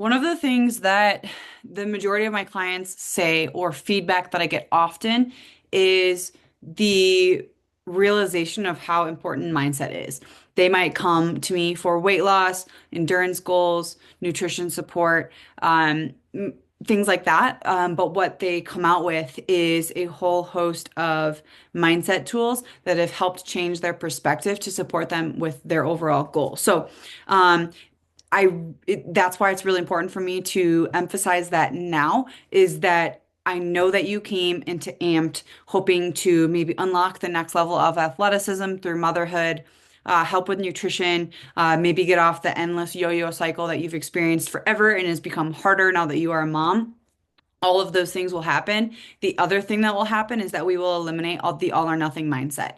One of the things that the majority of my clients say, or feedback that I get often, is the realization of how important mindset is. They might come to me for weight loss, endurance goals, nutrition support, things like that. But what they come out with is a whole host of mindset tools that have helped change their perspective to support them with their overall goal. So, um, that's why it's really important for me to emphasize that now is that I know that you came into Amped hoping to maybe unlock the next level of athleticism through motherhood, help with nutrition, maybe get off the endless yo-yo cycle that you've experienced forever and has become harder now that you are a mom. All of those things will happen. The other thing that will happen is that we will eliminate the all or nothing mindset.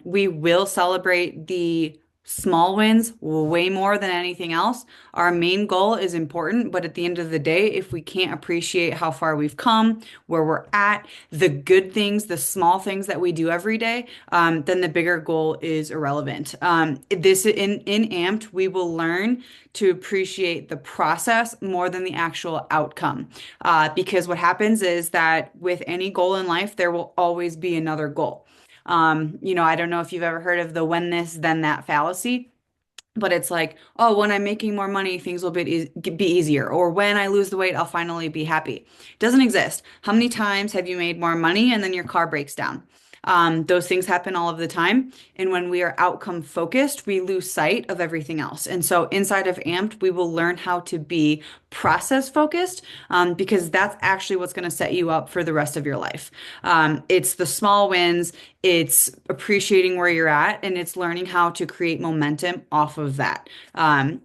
We will celebrate the small wins way more than anything else. Our main goal is important, but at the end of the day, if we can't appreciate how far we've come, where we're at, the good things, the small things that we do every day, then the bigger goal is irrelevant. This in Amped, we will learn to appreciate the process more than the actual outcome. Because what happens is that with any goal in life, there will always be another goal. I don't know if you've ever heard of the when this, then that fallacy. But it's like, oh, when I'm making more money, things will be easier. Or when I lose the weight, I'll finally be happy. It doesn't exist. How many times have you made more money and then your car breaks down? Those things happen all of the time. And when we are outcome focused, we lose sight of everything else. And so inside of Amped, we will learn how to be process focused because that's actually what's going to set you up for the rest of your life. It's the small wins, it's appreciating where you're at, and it's learning how to create momentum off of that.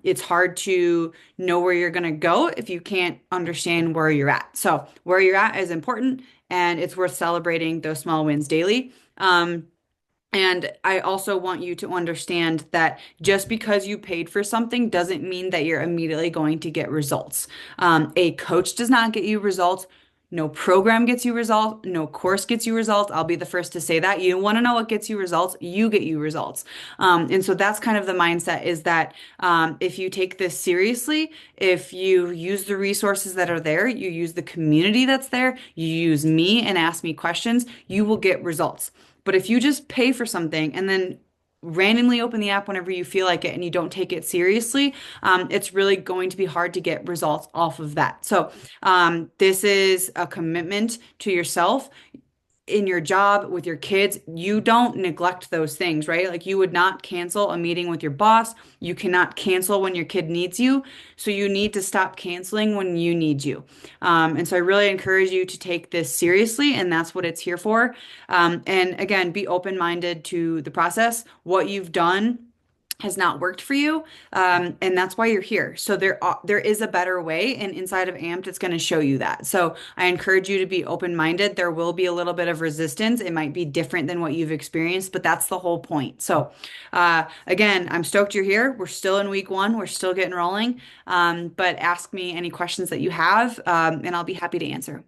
It's hard to know where you're going to go if you can't understand where you're at. So, where you're at is important, and it's worth celebrating those small wins daily. And I also want you to understand that just because you paid for something doesn't mean that you're immediately going to get results. A coach does not get you results. No program gets you results. No course gets you results. I'll be the first to say that. You want to know what gets you results, you get you results. And so that's kind of the mindset is that if you take this seriously, if you use the resources that are there, you use the community that's there, you use me and ask me questions, you will get results. But if you just pay for something and then randomly open the app whenever you feel like it and you don't take it seriously, it's really going to be hard to get results off of that. So, this is a commitment to yourself in your job with your kids. You don't neglect those things, right? Like you would not cancel a meeting with your boss. You cannot cancel when your kid needs you. So you need to stop canceling when you need you. And so I really encourage you to take this seriously, and that's what it's here for. And again, be open-minded to the process. What you've done has not worked for you, and that's why you're here. So there is a better way, and inside of Amped, it's going to show you that. So I encourage you to be open-minded. There will be a little bit of resistance. It might be different than what you've experienced, but that's the whole point. So again, I'm stoked you're here. We're still in week one. We're still getting rolling. But ask me any questions that you have, and I'll be happy to answer.